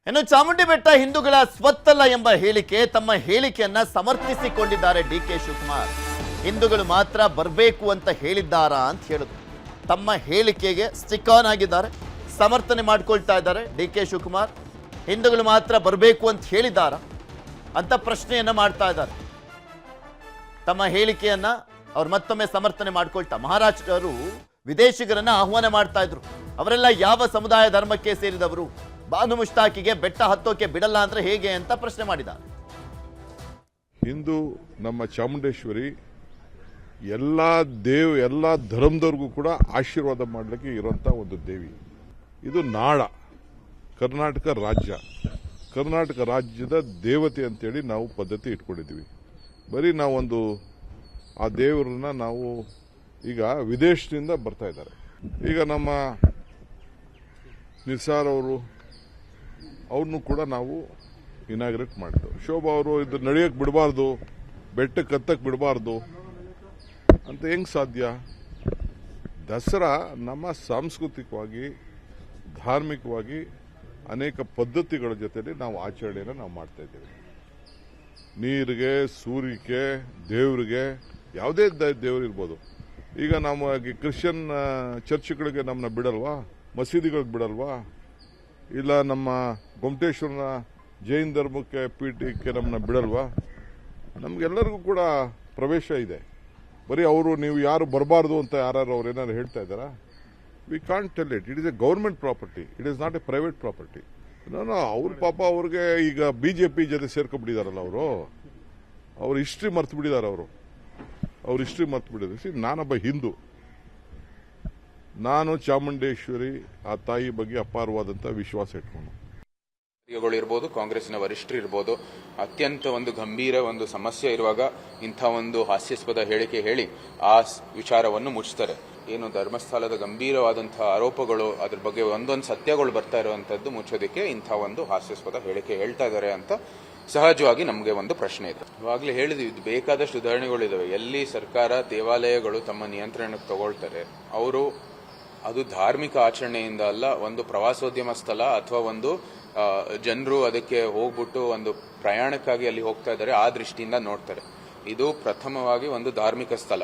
ಇನ್ನು ಚಾಮುಂಡಿ ಬೆಟ್ಟ ಹಿಂದೂಗಳ ಸ್ವತ್ತಲ್ಲ ಎಂಬ ಹೇಳಿಕೆ ತಮ್ಮ ಹೇಳಿಕೆಯನ್ನ ಸಮರ್ಥಿಸಿಕೊಂಡಿದ್ದಾರೆ ಡಿಕೆ ಶಿವಕುಮಾರ್. ಹಿಂದೂಗಳು ಮಾತ್ರ ಬರಬೇಕು ಅಂತ ಹೇಳಿದ್ದಾರಾ ಅಂತ ಹೇಳಿದ್ರು. ತಮ್ಮ ಹೇಳಿಕೆಗೆ ಸ್ಟಿಕ್ ಆನ್ ಆಗಿದ್ದಾರೆ, ಸಮರ್ಥನೆ ಮಾಡ್ಕೊಳ್ತಾ ಇದ್ದಾರೆ ಡಿಕೆ ಶಿವಕುಮಾರ್. ಹಿಂದೂಗಳು ಮಾತ್ರ ಬರಬೇಕು ಅಂತ ಹೇಳಿದ್ದಾರಾ ಅಂತ ಪ್ರಶ್ನೆಯನ್ನ ಮಾಡ್ತಾ ಇದ್ದಾರೆ. ತಮ್ಮ ಹೇಳಿಕೆಯನ್ನ ಅವ್ರು ಮತ್ತೊಮ್ಮೆ ಸಮರ್ಥನೆ ಮಾಡ್ಕೊಳ್ತಾ ಮಹಾರಾಷ್ಟ್ರರು ವಿದೇಶಿಗರನ್ನ ಆಹ್ವಾನ ಮಾಡ್ತಾ ಇದ್ರು. ಅವರೆಲ್ಲ ಯಾವ ಸಮುದಾಯ ಧರ್ಮಕ್ಕೆ ಸೇರಿದವರು, ಬಾನು ಮುಷ್ತಾಕಿಗೆ ಬೆಟ್ಟ ಹತ್ತೋಕೆ ಬಿಡಲ್ಲ ಅಂದ್ರೆ ಹೇಗೆ ಅಂತ ಪ್ರಶ್ನೆ ಮಾಡಿದ್ದಾರೆ. ಹಿಂದೂ ನಮ್ಮ ಚಾಮುಂಡೇಶ್ವರಿ ಎಲ್ಲ ಧರ್ಮದವ್ರಿಗೂ ಕೂಡ ಆಶೀರ್ವಾದ ಮಾಡಲಿಕ್ಕೆ ಇರುವಂತ ಒಂದು ದೇವಿ. ಇದು ನಾಡ, ಕರ್ನಾಟಕ ರಾಜ್ಯದ ದೇವತೆ ಅಂತೇಳಿ ನಾವು ಪದ್ಧತಿ ಇಟ್ಕೊಂಡಿದ್ದೀವಿ. ಬರೀ ನಾವೊಂದು ಆ ದೇವರನ್ನ ನಾವು ಈಗ ವಿದೇಶದಿಂದ ಬರ್ತಾ ಇದ್ದಾರೆ. ಈಗ ನಮ್ಮ ನಿಸಾರ್ ಅವರು ಅವ್ರನ್ನೂ ಕೂಡ ನಾವು ಇನಾಗ್ರೇಟ್ ಮಾಡಿದ್ರು. ಶೋಭಾ ಅವರು ಇದು ನಡೆಯಕ್ಕೆ ಬಿಡಬಾರ್ದು, ಬೆಟ್ಟಕ್ಕೆ ಹತ್ತಕ್ಕೆ ಬಿಡಬಾರ್ದು ಅಂತ ಹೆಂಗ್ ಸಾಧ್ಯ? ದಸರಾ ನಮ್ಮ ಸಾಂಸ್ಕೃತಿಕವಾಗಿ ಧಾರ್ಮಿಕವಾಗಿ ಅನೇಕ ಪದ್ಧತಿಗಳ ಜೊತೆಲಿ ನಾವು ಆಚರಣೆಯನ್ನು ನಾವು ಮಾಡ್ತಾ ಇದ್ದೇವೆ. ನೀರಿಗೆ, ಸೂರ್ಯಕ್ಕೆ, ದೇವರಿಗೆ, ಯಾವುದೇ ದೇವರು ಇರ್ಬೋದು. ಈಗ ನಮ್ಮ ಕ್ರಿಶ್ಚಿಯನ್ ಚರ್ಚ್ಗಳಿಗೆ ನಮ್ಮನ್ನ ಬಿಡಲ್ವಾ? ಮಸೀದಿಗಳಿಗೆ ಬಿಡಲ್ವಾ? ಇಲ್ಲ ನಮ್ಮ ಗೊಮಟೇಶ್ವರನ ಜೈನ್ ಧರ್ಮಕ್ಕೆ ಪೀಠಕ್ಕೆ ನಮ್ಮನ್ನ ಬಿಡಲ್ವಾ? ನಮ್ಗೆಲ್ಲರಿಗೂ ಕೂಡ ಪ್ರವೇಶ ಇದೆ. ಬರೀ ಅವರು ನೀವು ಯಾರು ಬರಬಾರ್ದು ಅಂತ ಯಾರು ಅವ್ರು ಏನಾದ್ರು ಹೇಳ್ತಾ ಇದ್ದಾರಾ? We can't tell it. It is A government property, it is not A private property. ಅವ್ರ ಪಾಪ ಅವ್ರಿಗೆ ಈಗ ಬಿಜೆಪಿ ಜೊತೆ ಸೇರ್ಕೊಂಡ್ಬಿಟ್ಟಿದಾರಲ್ಲ, ಅವ್ರ ಹಿಸ್ಟ್ರಿ ಮರ್ತು ಬಿಟ್ಟಿದ್ದಾರೆ. ಅವ್ರ ಹಿಸ್ಟ್ರಿ ಮರ್ತು ಬಿಟ್ಟಿದ್ದಾರೆ. ನಾನೊಬ್ಬ ಹಿಂದೂ, ನಾನು ಚಾಮುಂಡೇಶ್ವರಿ ಆ ತಾಯಿ ಬಗ್ಗೆ ಅಪಾರವಾದಂತ ವಿಶ್ವಾಸ ಇಟ್ಕೊಂಡು ಇರ್ಬೋದು, ಕಾಂಗ್ರೆಸ್ನ ವರಿಷ್ಠರು ಇರ್ಬೋದು, ಅತ್ಯಂತ ಒಂದು ಗಂಭೀರ ಒಂದು ಸಮಸ್ಯೆ ಇರುವಾಗ ಇಂಥ ಒಂದು ಹಾಸ್ಯಾಸ್ಪದ ಹೇಳಿಕೆ ಹೇಳಿ ಆ ವಿಚಾರವನ್ನು ಮುಚ್ತಾರೆ. ಏನು ಧರ್ಮಸ್ಥಳದ ಗಂಭೀರವಾದಂತಹ ಆರೋಪಗಳು, ಅದ್ರ ಬಗ್ಗೆ ಒಂದೊಂದು ಸತ್ಯಗಳು ಬರ್ತಾ ಇರುವಂತದ್ದು ಮುಚ್ಚೋದಕ್ಕೆ ಇಂಥ ಒಂದು ಹಾಸ್ಯಾಸ್ಪದ ಹೇಳಿಕೆ ಹೇಳ್ತಾ ಇದ್ದಾರೆ ಅಂತ ಸಹಜವಾಗಿ ನಮಗೆ ಒಂದು ಪ್ರಶ್ನೆ ಇದೆ. ಇವಾಗಲೇ ಹೇಳಿದ್ವಿ, ಬೇಕಾದಷ್ಟು ಉದಾಹರಣೆಗಳಿದಾವೆ. ಎಲ್ಲಿ ಸರ್ಕಾರ ದೇವಾಲಯಗಳು ತಮ್ಮ ನಿಯಂತ್ರಣಕ್ಕೆ ತಗೊಳ್ತಾರೆ, ಅವರು ಅದು ಧಾರ್ಮಿಕ ಆಚರಣೆಯಿಂದ ಅಲ್ಲ, ಒಂದು ಪ್ರವಾಸೋದ್ಯಮ ಸ್ಥಳ ಅಥವಾ ಒಂದು ಜನರು ಅದಕ್ಕೆ ಹೋಗ್ಬಿಟ್ಟು ಒಂದು ಪ್ರಯಾಣಕ್ಕಾಗಿ ಅಲ್ಲಿ ಹೋಗ್ತಾ ಇದ್ದಾರೆ, ಆ ದೃಷ್ಟಿಯಿಂದ ನೋಡ್ತಾರೆ. ಇದು ಪ್ರಥಮವಾಗಿ ಒಂದು ಧಾರ್ಮಿಕ ಸ್ಥಳ.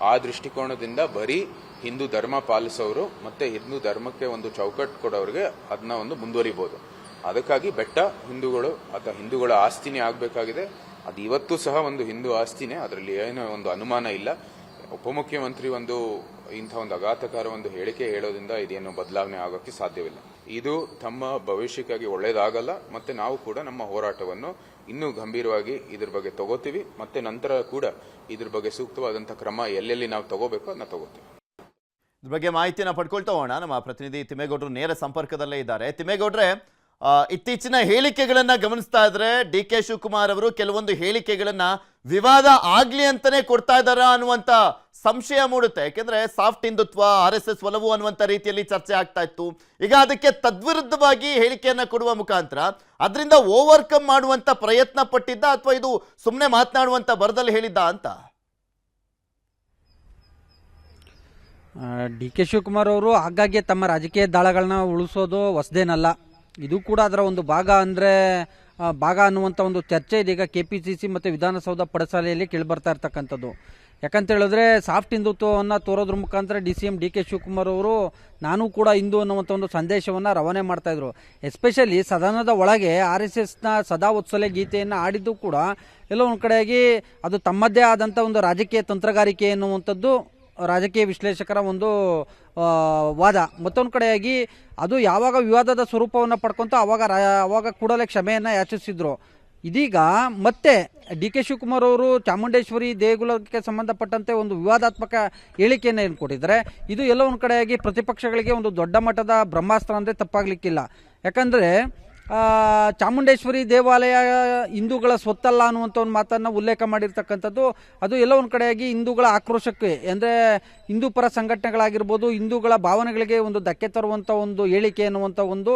ಆ ದೃಷ್ಟಿಕೋನದಿಂದ ಬರೀ ಹಿಂದೂ ಧರ್ಮ ಪಾಲಿಸೋರು ಮತ್ತೆ ಹಿಂದೂ ಧರ್ಮಕ್ಕೆ ಒಂದು ಚೌಕಟ್ಟು ಕೊಡೋರಿಗೆ ಅದನ್ನ ಒಂದು ಮುಂದುವರಿಬಹುದು. ಅದಕ್ಕಾಗಿ ಬೆಟ್ಟ ಹಿಂದೂಗಳು ಅಥವಾ ಹಿಂದೂಗಳ ಆಸ್ತಿನೇ ಆಗಬೇಕಾಗಿದೆ. ಅದು ಇವತ್ತು ಸಹ ಒಂದು ಹಿಂದೂ ಆಸ್ತಿನೇ, ಅದರಲ್ಲಿ ಏನೋ ಒಂದು ಅನುಮಾನ ಇಲ್ಲ. ಉಪಮುಖ್ಯಮಂತ್ರಿ ಇಂಥ ಒಂದು ಆಘಾತಕಾರ ಒಂದು ಹೇಳಿಕೆ ಹೇಳೋದ್ರಿಂದ ಇದೇನು ಬದಲಾವಣೆ ಆಗೋಕ್ಕೆ ಸಾಧ್ಯವಿಲ್ಲ. ಇದು ತಮ್ಮ ಭವಿಷ್ಯಕ್ಕಾಗಿ ಒಳ್ಳೇದಾಗಲ್ಲ. ಮತ್ತೆ ನಾವು ಕೂಡ ನಮ್ಮ ಹೋರಾಟವನ್ನು ಇನ್ನೂ ಗಂಭೀರವಾಗಿ ಇದ್ರ ಬಗ್ಗೆ ತಗೋತೀವಿ. ಮತ್ತೆ ನಂತರ ಕೂಡ ಇದ್ರ ಬಗ್ಗೆ ಸೂಕ್ತವಾದಂತಹ ಕ್ರಮ ಎಲ್ಲೆಲ್ಲಿ ನಾವು ತಗೋಬೇಕು ಅದನ್ನ ತಗೋತೀವಿ. ಇದ್ರ ಬಗ್ಗೆ ಮಾಹಿತಿಯನ್ನು ಪಡ್ಕೊಳ್ತಾ ಹೋಗೋಣ. ನಮ್ಮ ಪ್ರತಿನಿಧಿ ತಿಮ್ಮೇಗೌಡರು ನೇರ ಸಂಪರ್ಕದಲ್ಲೇ ಇದ್ದಾರೆ. ತಿಮ್ಮೇಗೌಡ್ರೆ, ಇತ್ತೀಚಿನ ಹೇಳಿಕೆಗಳನ್ನ ಗಮನಿಸ್ತಾ ಇದ್ರೆ ಡಿ ಕೆ ಶಿವಕುಮಾರ್ ಅವರು ಕೆಲವೊಂದು ಹೇಳಿಕೆಗಳನ್ನ ವಿವಾದ ಆಗ್ಲಿ ಅಂತಾನೆ ಕೊಡ್ತಾ ಇದ್ದಾರ ಅನ್ನುವಂತ ಸಂಶಯ ಮೂಡುತ್ತೆ. ಯಾಕೆಂದ್ರೆ ಸಾಫ್ಟ್ ಹಿಂದುತ್ವ, RSS ಒಲವು ಅನ್ನುವಂತ ರೀತಿಯಲ್ಲಿ ಚರ್ಚೆ ಆಗ್ತಾ ಇತ್ತು. ಈಗ ಅದಕ್ಕೆ ತದ್ವಿರುದ್ಧವಾಗಿ ಹೇಳಿಕೆಯನ್ನ ಕೊಡುವ ಮುಖಾಂತರ ಅದರಿಂದ ಓವರ್ಕಮ್ ಮಾಡುವಂತ ಪ್ರಯತ್ನ ಪಟ್ಟಿದ್ದ, ಅಥವಾ ಇದು ಸುಮ್ಮನೆ ಮಾತನಾಡುವಂತ ಬರದಲ್ಲಿ ಹೇಳಿದ್ದ ಅಂತ? ಡಿ ಕೆ ಶಿವಕುಮಾರ್ ಅವರು ಆಗಾಗ್ಗೆ ತಮ್ಮ ರಾಜಕೀಯ ದಾಳಗಳನ್ನ ಉಳಿಸೋದು ಹೊಸದೇನಲ್ಲ. ಇದು ಕೂಡ ಅದರ ಒಂದು ಭಾಗ ಅನ್ನುವಂಥ ಒಂದು ಚರ್ಚೆ ಇದೀಗ KPCC ಮತ್ತು ವಿಧಾನಸೌಧ ಪಡಸಾಲೆಯಲ್ಲಿ ಕೇಳಿಬರ್ತಾ ಇರ್ತಕ್ಕಂಥದ್ದು. ಯಾಕಂತ ಹೇಳಿದ್ರೆ ಸಾಫ್ಟ್ ಹಿಂದುತ್ವವನ್ನು ತೋರೋದ್ರ ಮುಖಾಂತರ DCM ಡಿ ಕೆ ಶಿವಕುಮಾರ್ ಅವರು ನಾನು ಕೂಡ ಹಿಂದೂ ಅನ್ನುವಂಥ ಒಂದು ಸಂದೇಶವನ್ನು ರವಾನೆ ಮಾಡ್ತಾ ಇದ್ರು. ಎಸ್ಪೆಷಲಿ ಸದನದ ಒಳಗೆ RSSನ ಸದಾ ವತ್ಸಲೆ ಗೀತೆಯನ್ನು ಆಡಿದ್ದು ಕೂಡ ಎಲ್ಲೋ ಒಂದು ಕಡೆಯಾಗಿ ಅದು ತಮ್ಮದೇ ಆದಂಥ ಒಂದು ರಾಜಕೀಯ ತಂತ್ರಗಾರಿಕೆ ಎನ್ನುವಂಥದ್ದು ರಾಜಕೀಯ ವಿಶ್ಲೇಷಕರ ಒಂದು ವಾದ. ಮತ್ತೊಂದು ಕಡೆಯಾಗಿ ಅದು ಯಾವಾಗ ವಿವಾದದ ಸ್ವರೂಪವನ್ನು ಪಡ್ಕೊಂತ ಅವಾಗ ಕೂಡಲೇ ಕ್ಷಮೆಯನ್ನು ಯಾಚಿಸಿದ್ರು. ಇದೀಗ ಮತ್ತೆ ಡಿ ಕೆ ಶಿವಕುಮಾರ್ ಅವರು ಚಾಮುಂಡೇಶ್ವರಿ ದೇಗುಲಕ್ಕೆ ಸಂಬಂಧಪಟ್ಟಂತೆ ಒಂದು ವಿವಾದಾತ್ಮಕ ಹೇಳಿಕೆಯನ್ನು ಏನು ಕೊಟ್ಟಿದ್ದಾರೆ, ಇದು ಎಲ್ಲ ಒಂದು ಕಡೆಯಾಗಿ ಪ್ರತಿಪಕ್ಷಗಳಿಗೆ ಒಂದು ದೊಡ್ಡ ಮಟ್ಟದ ಬ್ರಹ್ಮಾಸ್ತ್ರ ಅಂದರೆ ತಪ್ಪಾಗ್ಲಿಕ್ಕಿಲ್ಲ. ಯಾಕಂದರೆ ಚಾಮುಂಡೇಶ್ವರಿ ದೇವಾಲಯ ಹಿಂದೂಗಳ ಸ್ವತ್ತಲ್ಲ ಅನ್ನುವಂಥ ಒಂದು ಮಾತನ್ನು ಉಲ್ಲೇಖ ಮಾಡಿರ್ತಕ್ಕಂಥದ್ದು ಅದು ಎಲ್ಲ ಒಂದು ಕಡೆಯಾಗಿ ಹಿಂದೂಗಳ ಆಕ್ರೋಶಕ್ಕೆ, ಅಂದರೆ ಹಿಂದೂ ಪರ ಸಂಘಟನೆಗಳಾಗಿರ್ಬೋದು, ಹಿಂದೂಗಳ ಭಾವನೆಗಳಿಗೆ ಒಂದು ಧಕ್ಕೆ ತರುವಂಥ ಒಂದು ಹೇಳಿಕೆ ಅನ್ನುವಂಥ ಒಂದು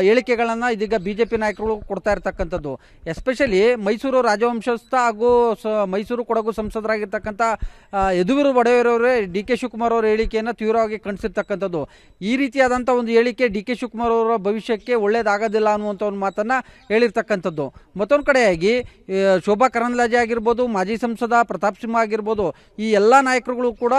ಹೇಳಿಕೆಗಳನ್ನು ಇದೀಗ BJP ನಾಯಕರು ಕೊಡ್ತಾ ಇರ್ತಕ್ಕಂಥದ್ದು. ಎಸ್ಪೆಷಲಿ ಮೈಸೂರು ರಾಜವಂಶಸ್ಥ ಹಾಗೂ ಮೈಸೂರು ಕೊಡಗು ಸಂಸದರಾಗಿರ್ತಕ್ಕಂಥ ಯದುವೀರ್ ಒಡೆಯರವರೇ ಡಿ ಕೆ ಶಿವಕುಮಾರ್ ಅವರ ಹೇಳಿಕೆಯನ್ನು ತೀವ್ರವಾಗಿ ಖಂಡಿಸಿರ್ತಕ್ಕಂಥದ್ದು. ಈ ರೀತಿಯಾದಂಥ ಒಂದು ಹೇಳಿಕೆ ಡಿ ಕೆ ಶಿವಕುಮಾರ್ ಅವರ ಭವಿಷ್ಯಕ್ಕೆ ಒಳ್ಳೆಯದಾಗದೆ ಆಗೋದಿಲ್ಲ ಅನ್ನುವಂಥ ಒಂದು ಮಾತನ್ನು ಹೇಳಿರ್ತಕ್ಕಂಥದ್ದು. ಮತ್ತೊಂದು ಕಡೆಯಾಗಿ ಶೋಭಾ ಕರಂದ್ಲಾಜೆ ಆಗಿರ್ಬೋದು, ಮಾಜಿ ಸಂಸದ ಪ್ರತಾಪ್ ಸಿಂಹ ಆಗಿರ್ಬೋದು, ಈ ಎಲ್ಲ ನಾಯಕರುಗಳು ಕೂಡ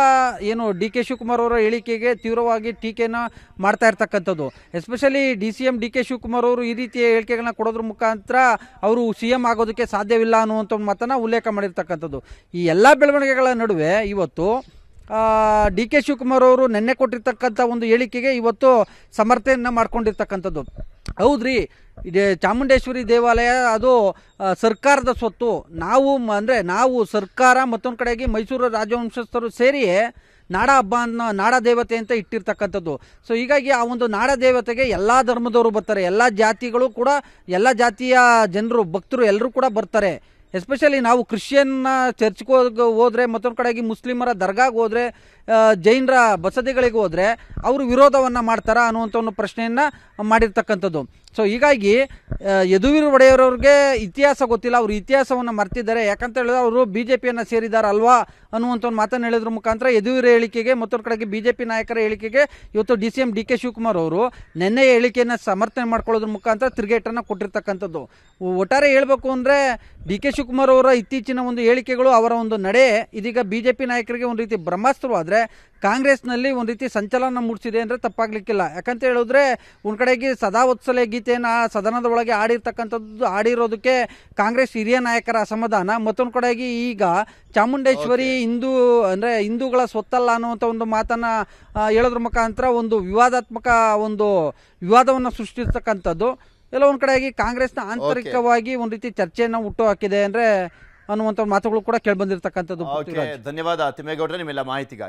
ಏನು ಡಿ ಕೆ ಶಿವಕುಮಾರ್ ಅವರ ಹೇಳಿಕೆಗೆ ತೀವ್ರವಾಗಿ ಟೀಕೆಯನ್ನು ಮಾಡ್ತಾ ಇರ್ತಕ್ಕಂಥದ್ದು. Especially CM D K Shivakumar ಅವರು ಈ ರೀತಿಯ ಹೇಳಿಕೆಗಳನ್ನ ಕೊಡೋದ್ರ ಮುಖಾಂತರ ಅವರು CM ಆಗೋದಕ್ಕೆ ಸಾಧ್ಯವಿಲ್ಲ ಅನ್ನುವಂಥ ಒಂದು ಮಾತನ್ನು ಉಲ್ಲೇಖ ಮಾಡಿರ್ತಕ್ಕಂಥದ್ದು. ಈ ಎಲ್ಲ ಬೆಳವಣಿಗೆಗಳ ನಡುವೆ ಇವತ್ತು ಡಿ ಕೆ ಶಿವಕುಮಾರ್ ಅವರು ನಿನ್ನೆ ಕೊಟ್ಟಿರ್ತಕ್ಕಂಥ ಒಂದು ಹೇಳಿಕೆಗೆ ಇವತ್ತು ಸಮರ್ಥನೆಯನ್ನು ಮಾಡ್ಕೊಂಡಿರ್ತಕ್ಕಂಥದ್ದು. ಹೌದ್ರಿ, ಇದೆ ಚಾಮುಂಡೇಶ್ವರಿ ದೇವಾಲಯ ಅದು ಸರ್ಕಾರದ ಸ್ವತ್ತು. ನಾವು ಸರ್ಕಾರ ಮತ್ತೊಂದು ಕಡೆಗೆ ಮೈಸೂರು ರಾಜವಂಶಸ್ಥರು ಸೇರಿ ನಾಡ ಹಬ್ಬ ನಾಡ ದೇವತೆ ಅಂತ ಇಟ್ಟಿರ್ತಕ್ಕಂಥದ್ದು. ಸೊ ಹೀಗಾಗಿ ಆ ಒಂದು ನಾಡ ದೇವತೆಗೆ ಎಲ್ಲ ಧರ್ಮದವರು ಬರ್ತಾರೆ, ಎಲ್ಲ ಜಾತಿಗಳು ಕೂಡ, ಎಲ್ಲ ಜಾತಿಯ ಜನರು ಭಕ್ತರು ಎಲ್ಲರೂ ಕೂಡ ಬರ್ತಾರೆ. ಎಸ್ಪೆಷಲಿ ನಾವು ಕ್ರಿಶ್ಚಿಯನ್ ಚರ್ಚ್ಗೆ ಹೋದರೆ, ಮತ್ತೊಂದು ಕಡೆಗೆ ಮುಸ್ಲಿಮರ ದರ್ಗಾಗೆ ಹೋದರೆ, ಜೈನರ ಬಸದಿಗಳಿಗೆ ಹೋದರೆ ಅವರು ವಿರೋಧವನ್ನು ಮಾಡ್ತಾರಾ ಅನ್ನುವಂಥ ಒಂದು ಪ್ರಶ್ನೆಯನ್ನು ಮಾಡಿರ್ತಕ್ಕಂಥದ್ದು. ಸೊ ಹೀಗಾಗಿ ಯದುವೀರ್ ಒಡೆಯರವ್ರಿಗೆ ಇತಿಹಾಸ ಗೊತ್ತಿಲ್ಲ, ಅವರು ಇತಿಹಾಸವನ್ನು ಮರ್ತಿದ್ದಾರೆ. ಯಾಕಂತ ಹೇಳಿದ್ರೆ ಅವರು BJP ಸೇರಿದಾರಲ್ವಾ ಅನ್ನುವಂಥ ಒಂದು ಮಾತನ್ನು ಹೇಳಿದ್ರ ಮುಖಾಂತರ ಯದುವೀರ್ ಹೇಳಿಕೆಗೆ, ಮತ್ತೊಂದು ಕಡೆಗೆ BJP ನಾಯಕರ ಹೇಳಿಕೆಗೆ ಇವತ್ತು CM ಡಿ ಕೆ ಶಿವಕುಮಾರ್ ಅವರು ನಿನ್ನೆಯ ಹೇಳಿಕೆಯನ್ನು ಸಮರ್ಥನೆ ಮಾಡ್ಕೊಳ್ಳೋದ್ರ ಮುಖಾಂತರ ತಿರುಗೇಟನ್ನು ಕೊಟ್ಟಿರ್ತಕ್ಕಂಥದ್ದು. ಒಟ್ಟಾರೆ ಹೇಳಬೇಕು ಅಂದರೆ ಡಿ ಕೆ ಶಿವಕುಮಾರ್ ಅವರ ಇತ್ತೀಚಿನ ಒಂದು ಹೇಳಿಕೆಗಳು, ಅವರ ಒಂದು ನಡೆ ಇದೀಗ BJP ನಾಯಕರಿಗೆ ಒಂದು ರೀತಿ ಬ್ರಹ್ಮಾಸ್ತ್ರವಾದರೆ ಕಾಂಗ್ರೆಸ್ನಲ್ಲಿ ಒಂದು ರೀತಿ ಸಂಚಲನ ಮೂಡಿಸಿದೆ ಅಂದರೆ ತಪ್ಪಾಗ್ಲಿಕ್ಕಿಲ್ಲ. ಯಾಕಂತ ಹೇಳಿದ್ರೆ ಒಂದು ಕಡೆಗೆ ಸದಾ ವತ್ಸಲೆ ಗೀತೆಯನ್ನು ಸದನದ ಒಳಗೆ ಆಡಿರೋದಕ್ಕೆ ಕಾಂಗ್ರೆಸ್ ಹಿರಿಯ ನಾಯಕರ ಅಸಮಾಧಾನ, ಮತ್ತೊಂದು ಕಡೆಗೆ ಈಗ ಚಾಮುಂಡೇಶ್ವರಿ ಹಿಂದೂಗಳ ಸ್ವತ್ತಲ್ಲ ಅನ್ನುವಂಥ ಒಂದು ಮಾತನ್ನು ಹೇಳೋದ್ರ ಮುಖಾಂತರ ಒಂದು ವಿವಾದವನ್ನು ಸೃಷ್ಟಿಸ್ತಕ್ಕಂಥದ್ದು ಎಲ್ಲ ಒಂದು ಕಡೆಯಾಗಿ ಕಾಂಗ್ರೆಸ್ನ ಆಂತರಿಕವಾಗಿ ಒಂದು ರೀತಿ ಚರ್ಚೆಯನ್ನು ಹುಟ್ಟು ಹಾಕಿದೆ ಅಂದರೆ ಅನ್ನುವಂಥ ಮಾತುಗಳು ಕೂಡ ಕೇಳಿಬಂದಿರ್ತಕ್ಕಂಥದ್ದು. ಧನ್ಯವಾದ ತಿಮ್ಮೇಗೌಡ್ರೆ ನಿಮ್ಮೆಲ್ಲ ಮಾಹಿತಿಗಾಗಿ.